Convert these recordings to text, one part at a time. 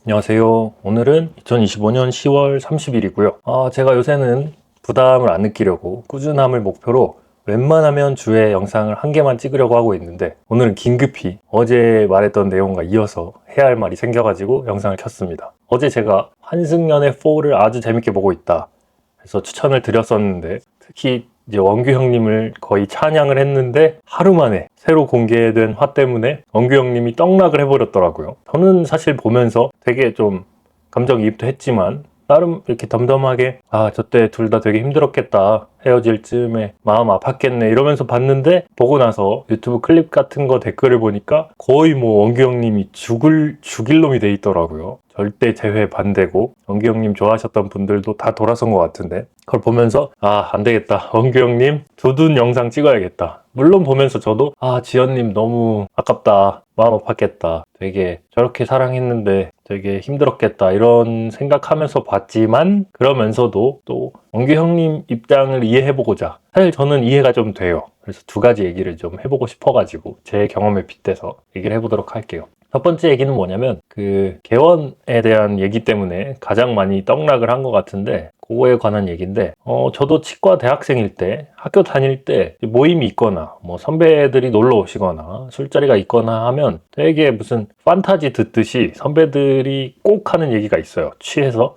안녕하세요. 오늘은 2025년 10월 30일이고요. 제가 요새는 부담을 안 느끼려고 꾸준함을 목표로 웬만하면 주에 영상을 한 개만 찍으려고 하고 있는데, 오늘은 긴급히 어제 말했던 내용과 이어서 해야 할 말이 생겨가지고 영상을 켰습니다. 어제 제가 환승연애 4를 아주 재밌게 보고 있다 그래서 추천을 드렸었는데, 특히 이제 원규 형님을 거의 찬양을 했는데 하루 만에 새로 공개된 화 때문에 원규 형님이 떡락을 해버렸더라고요. 저는 사실 보면서 되게 좀 감정이입도 했지만 나름 이렇게 덤덤하게 저때 둘 다 되게 힘들었겠다, 헤어질 즈음에 마음 아팠겠네 이러면서 봤는데, 보고 나서 유튜브 클립 같은 거 댓글을 보니까 거의 뭐 원규 형님이 죽일 놈이 돼 있더라고요. 절대 재회 반대고, 원규 형님 좋아하셨던 분들도 다 돌아선 것 같은데, 그걸 보면서 안 되겠다, 원규 형님 두둔 영상 찍어야겠다. 물론 보면서 저도 지연님 너무 아깝다, 마음 아팠겠다, 되게 저렇게 사랑했는데 되게 힘들었겠다 이런 생각하면서 봤지만, 그러면서도 또 원규 형님 입장을 이해해보고자, 사실 저는 이해가 좀 돼요. 그래서 두 가지 얘기를 좀 해보고 싶어가지고 제 경험에 빗대서 얘기를 해보도록 할게요. 첫 번째 얘기는 뭐냐면, 그 개원에 대한 얘기 때문에 가장 많이 떡락을 한 것 같은데, 그거에 관한 얘기인데, 저도 치과 대학생일 때, 학교 다닐 때 모임이 있거나 뭐 선배들이 놀러 오시거나 술자리가 있거나 하면 되게 무슨 판타지 듣듯이 선배들이 꼭 하는 얘기가 있어요. 취해서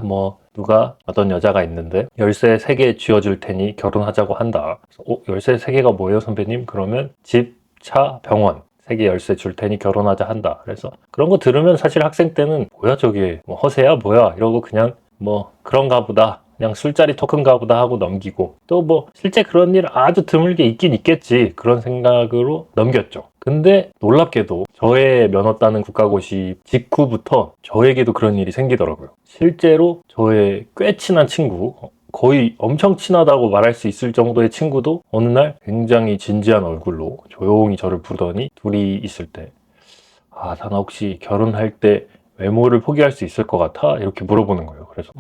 뭐 누가 어떤 여자가 있는데 열쇠 3개 쥐어줄 테니 결혼하자고 한다. 그래서 열쇠 3개가 뭐예요 선배님? 그러면 집, 차, 병원 3개 열쇠 줄 테니 결혼하자 한다. 그래서 그런 거 들으면 사실 학생 때는 뭐야 저게, 뭐 허세야 뭐야 이러고 그냥 뭐 그런가 보다, 그냥 술자리 토큰가 보다 하고 넘기고, 또 뭐 실제 그런 일 아주 드물게 있긴 있겠지 그런 생각으로 넘겼죠. 근데 놀랍게도 저의 면허 따는 국가고시 직후부터 저에게도 그런 일이 생기더라고요. 실제로 저의 꽤 친한 친구, 거의 엄청 친하다고 말할 수 있을 정도의 친구도 어느 날 굉장히 진지한 얼굴로 조용히 저를 부르더니, 둘이 있을 때 자나 혹시 결혼할 때 외모를 포기할 수 있을 것 같아? 이렇게 물어보는 거예요. 그래서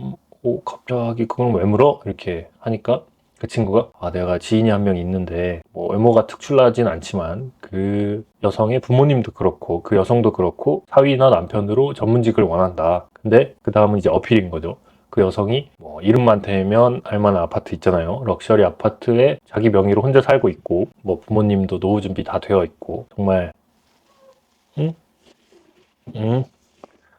갑자기 그건 왜 물어? 이렇게 하니까 그 친구가 내가 지인이 한 명 있는데 뭐 외모가 특출나진 않지만 그 여성의 부모님도 그렇고 그 여성도 그렇고 사위나 남편으로 전문직을 원한다. 근데 그 다음은 이제 어필인 거죠. 그 여성이 뭐 이름만 대면 알만한 아파트 있잖아요. 럭셔리 아파트에 자기 명의로 혼자 살고 있고, 뭐 부모님도 노후 준비 다 되어 있고, 정말 응? 응?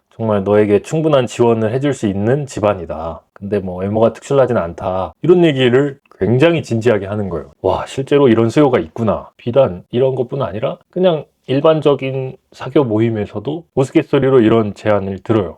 정말 너에게 충분한 지원을 해줄 수 있는 집안이다. 근데 뭐 외모가 특출나진 않다. 이런 얘기를 굉장히 진지하게 하는 거예요. 와, 실제로 이런 수요가 있구나. 비단 이런 것뿐 아니라 그냥 일반적인 사교 모임에서도 우스갯소리로 이런 제안을 들어요.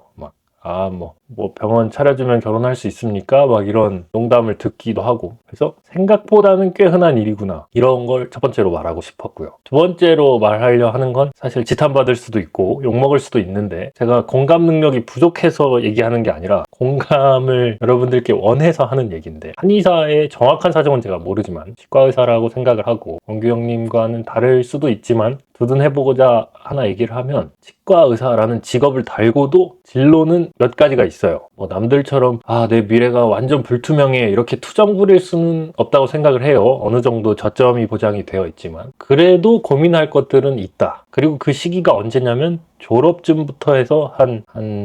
뭐 병원 차려주면 결혼할 수 있습니까? 막 이런 농담을 듣기도 하고. 그래서 생각보다는 꽤 흔한 일이구나, 이런 걸 첫 번째로 말하고 싶었고요. 두 번째로 말하려 하는 건, 사실 지탄받을 수도 있고 욕먹을 수도 있는데, 제가 공감 능력이 부족해서 얘기하는 게 아니라 공감을 여러분들께 원해서 하는 얘기인데, 한의사의 정확한 사정은 제가 모르지만 치과의사라고 생각을 하고, 원규 형님과는 다를 수도 있지만 두둔해보고자 하나 얘기를 하면, 치과의사라는 직업을 달고도 진로는 몇 가지가 있어요. 뭐 남들처럼 내 미래가 완전 불투명해 이렇게 투정 부릴 수는 없다고 생각을 해요. 어느 정도 저점이 보장이 되어 있지만 그래도 고민할 것들은 있다. 그리고 그 시기가 언제냐면 졸업쯤부터 해서 한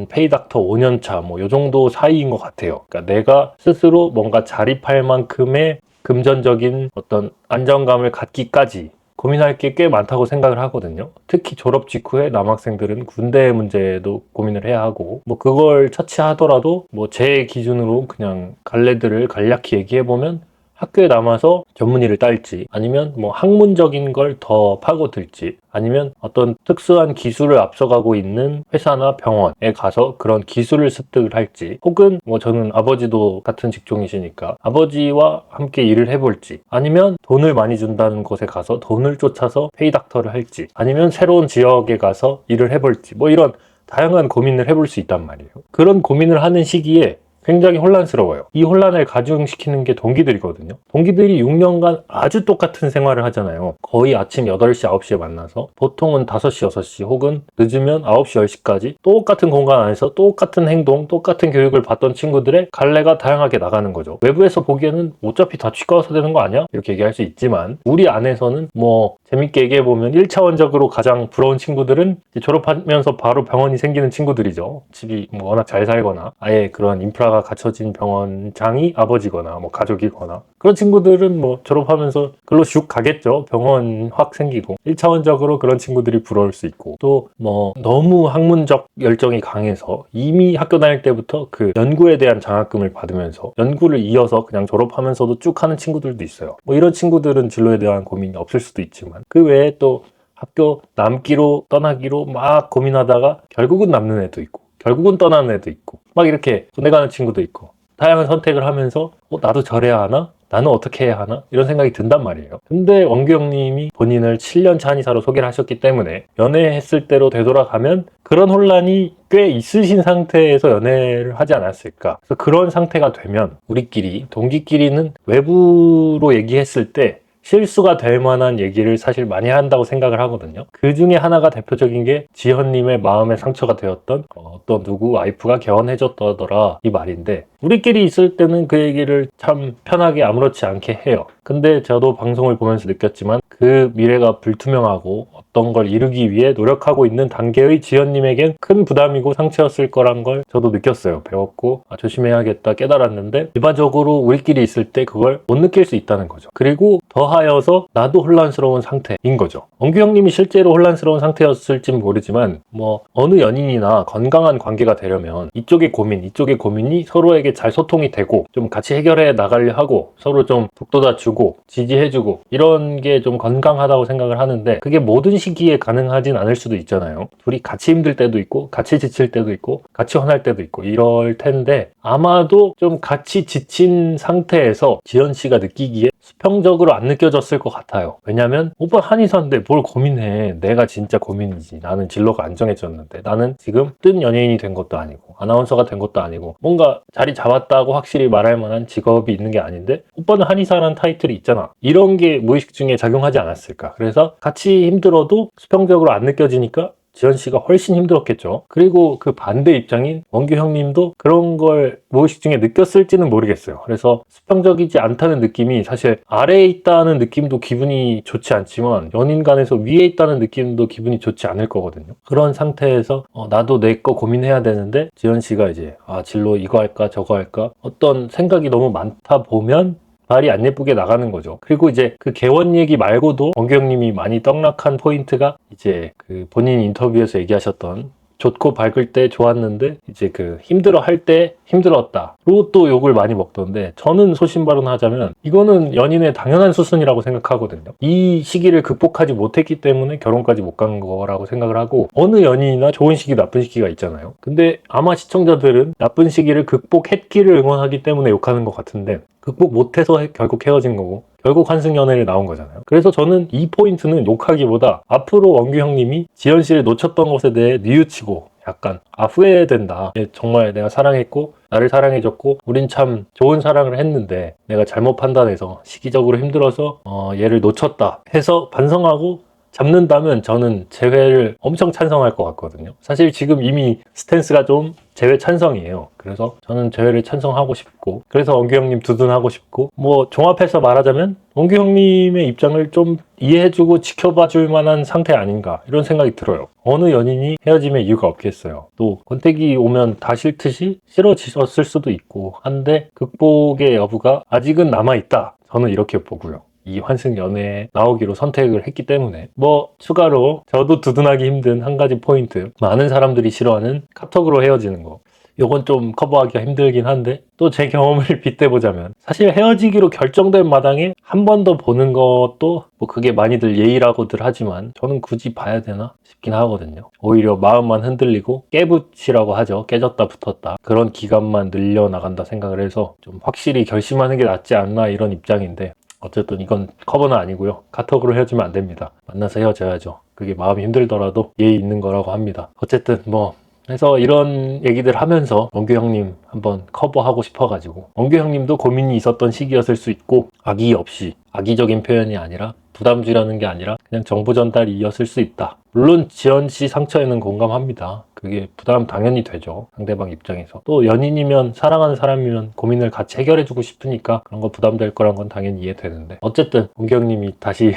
페이닥터 5년차 뭐 요 정도 사이인 것 같아요. 그러니까 내가 스스로 뭔가 자립할 만큼의 금전적인 어떤 안정감을 갖기까지 고민할 게 꽤 많다고 생각을 하거든요. 특히 졸업 직후에 남학생들은 군대 문제도 고민을 해야 하고, 뭐 그걸 차치하더라도 뭐 제 기준으로 그냥 갈래들을 간략히 얘기해보면, 학교에 남아서 전문의를 딸지, 아니면 뭐 학문적인 걸 더 파고들지, 아니면 어떤 특수한 기술을 앞서가고 있는 회사나 병원에 가서 그런 기술을 습득을 할지, 혹은 뭐 저는 아버지도 같은 직종이시니까 아버지와 함께 일을 해볼지, 아니면 돈을 많이 준다는 곳에 가서 돈을 쫓아서 페이닥터를 할지, 아니면 새로운 지역에 가서 일을 해볼지, 뭐 이런 다양한 고민을 해볼 수 있단 말이에요. 그런 고민을 하는 시기에 굉장히 혼란스러워요. 이 혼란을 가중시키는 게 동기들이거든요. 동기들이 6년간 아주 똑같은 생활을 하잖아요. 거의 아침 8시, 9시에 만나서 보통은 5시, 6시 혹은 늦으면 9시, 10시까지 똑같은 공간 안에서 똑같은 행동, 똑같은 교육을 받던 친구들의 갈래가 다양하게 나가는 거죠. 외부에서 보기에는 어차피 다 치과 의사 되는 거 아니야? 이렇게 얘기할 수 있지만 우리 안에서는 뭐 재밌게 얘기해보면 1차원적으로 가장 부러운 친구들은 졸업하면서 바로 병원이 생기는 친구들이죠. 집이 뭐 워낙 잘 살거나 아예 그런 인프라가 갖춰진 병원장이 아버지거나 뭐 가족이거나 그런 친구들은 뭐 졸업하면서 글로 슉 가겠죠. 병원 확 생기고 1차원적으로 그런 친구들이 부러울 수 있고 또 뭐 너무 학문적 열정이 강해서 이미 학교 다닐 때부터 그 연구에 대한 장학금을 받으면서 연구를 이어서 그냥 졸업하면서도 쭉 하는 친구들도 있어요. 뭐 이런 친구들은 진로에 대한 고민이 없을 수도 있지만 그 외에 또 학교 남기로 떠나기로 막 고민하다가 결국은 남는 애도 있고 결국은 떠나는 애도 있고 막 이렇게 군대 가는 친구도 있고 다양한 선택을 하면서 나도 저래야 하나? 나는 어떻게 해야 하나? 이런 생각이 든단 말이에요. 근데 원규 형님이 본인을 7년차 한의사로 소개를 하셨기 때문에 연애했을 때로 되돌아가면 그런 혼란이 꽤 있으신 상태에서 연애를 하지 않았을까. 그래서 그런 상태가 되면 우리끼리 동기끼리는 외부로 얘기했을 때 실수가 될 만한 얘기를 사실 많이 한다고 생각을 하거든요. 그 중에 하나가 대표적인 게 지현님의 마음의 상처가 되었던 어떤 누구 와이프가 개원해줬더라 이 말인데 우리끼리 있을 때는 그 얘기를 참 편하게 아무렇지 않게 해요. 근데 저도 방송을 보면서 느꼈지만 그 미래가 불투명하고 어떤 걸 이루기 위해 노력하고 있는 단계의 지연님에겐 큰 부담이고 상처였을 거란 걸 저도 느꼈어요. 배웠고 조심해야겠다 깨달았는데 일반적으로 우리끼리 있을 때 그걸 못 느낄 수 있다는 거죠. 그리고 더하여서 나도 혼란스러운 상태인 거죠. 원규 형님이 실제로 혼란스러운 상태였을진 모르지만 뭐 어느 연인이나 건강한 관계가 되려면 이쪽의 고민, 이쪽의 고민이 서로에게 잘 소통이 되고 좀 같이 해결해 나가려 하고 서로 좀 북돋아주고 지지해주고 이런 게 좀 건강하다고 생각을 하는데 그게 모든 시기에 가능하진 않을 수도 있잖아요. 둘이 같이 힘들 때도 있고 같이 지칠 때도 있고 같이 화날 때도 있고 이럴 텐데 아마도 좀 같이 지친 상태에서 지연 씨가 느끼기에 수평적으로 안 느껴졌을 것 같아요. 왜냐면 오빠 한의사인데 뭘 고민해. 내가 진짜 고민이지. 나는 진로가 안 정해졌는데 나는 지금 뜬 연예인이 된 것도 아니고 아나운서가 된 것도 아니고 뭔가 자리 잡았다고 확실히 말할 만한 직업이 있는 게 아닌데 오빠는 한의사라는 타이틀이 있잖아. 이런 게 무의식 중에 작용하지 않았을까. 그래서 같이 힘들어도 수평적으로 안 느껴지니까 지현 씨가 훨씬 힘들었겠죠. 그리고 그 반대 입장인 원규 형님도 그런 걸 무의식 중에 느꼈을지는 모르겠어요. 그래서 수평적이지 않다는 느낌이 사실 아래에 있다는 느낌도 기분이 좋지 않지만 연인 간에서 위에 있다는 느낌도 기분이 좋지 않을 거거든요. 그런 상태에서 나도 내 거 고민해야 되는데 지현 씨가 이제 진로 이거 할까 저거 할까 어떤 생각이 너무 많다 보면 말이 안 예쁘게 나가는 거죠. 그리고 이제 그 개원 얘기 말고도 원규 형님이 많이 떡락한 포인트가 이제 그 본인 인터뷰에서 얘기하셨던 좋고 밝을 때 좋았는데 이제 그 힘들어 할 때 힘들었다로 또 욕을 많이 먹던데 저는 소신발언하자면 이거는 연인의 당연한 수순이라고 생각하거든요. 이 시기를 극복하지 못했기 때문에 결혼까지 못 간 거라고 생각을 하고 어느 연인이나 좋은 시기 나쁜 시기가 있잖아요. 근데 아마 시청자들은 나쁜 시기를 극복했기를 응원하기 때문에 욕하는 것 같은데 극복 못해서 결국 헤어진 거고 결국 환승연애를 나온 거잖아요. 그래서 저는 이 포인트는 욕하기보다 앞으로 원규 형님이 지연 씨를 놓쳤던 것에 대해 뉘우치고 약간 후회된다. 정말 내가 사랑했고 나를 사랑해줬고 우린 참 좋은 사랑을 했는데 내가 잘못 판단해서 시기적으로 힘들어서 얘를 놓쳤다 해서 반성하고 잡는다면 저는 재회를 엄청 찬성할 것 같거든요. 사실 지금 이미 스탠스가 좀 재회 찬성이에요. 그래서 저는 재회를 찬성하고 싶고 그래서 원규 형님 두둔하고 싶고 뭐 종합해서 말하자면 원규 형님의 입장을 좀 이해해주고 지켜봐줄 만한 상태 아닌가 이런 생각이 들어요. 어느 연인이 헤어짐의 이유가 없겠어요. 또 권태기 오면 다 싫듯이 싫어졌을 수도 있고 한데 극복의 여부가 아직은 남아있다. 저는 이렇게 보고요. 이 환승 연애에 나오기로 선택을 했기 때문에 뭐 추가로 저도 두둔하기 힘든 한 가지 포인트 많은 사람들이 싫어하는 카톡으로 헤어지는 거 요건 좀 커버하기가 힘들긴 한데 또 제 경험을 빗대보자면 사실 헤어지기로 결정된 마당에 한 번 더 보는 것도 뭐 그게 많이들 예의라고들 하지만 저는 굳이 봐야 되나 싶긴 하거든요. 오히려 마음만 흔들리고 깨붙이라고 하죠. 깨졌다 붙었다 그런 기간만 늘려나간다 생각을 해서 좀 확실히 결심하는 게 낫지 않나 이런 입장인데 어쨌든 이건 커버는 아니고요. 카톡으로 헤어지면 안 됩니다. 만나서 헤어져야죠. 그게 마음이 힘들더라도 예의 있는 거라고 합니다. 어쨌든 뭐 그래서 이런 얘기들 하면서 원규 형님 한번 커버하고 싶어가지고, 원규 형님도 고민이 있었던 시기였을 수 있고, 악의 없이, 악의적인 표현이 아니라 부담 주려는 게 아니라 그냥 정보 전달이었을 수 있다. 물론 지연 씨 상처에는 공감합니다. 그게 부담 당연히 되죠. 상대방 입장에서. 또 연인이면, 사랑하는 사람이면 고민을 같이 해결해주고 싶으니까 그런 거 부담될 거란 건 당연히 이해되는데, 어쨌든 원규 형님이 다시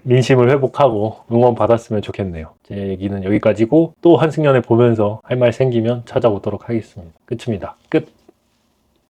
민심을 회복하고 응원 받았으면 좋겠네요. 제 얘기는 여기까지고, 또 한승연애 보면서 할 말 생기면 찾아오도록 하겠습니다. 끝입니다. 끝!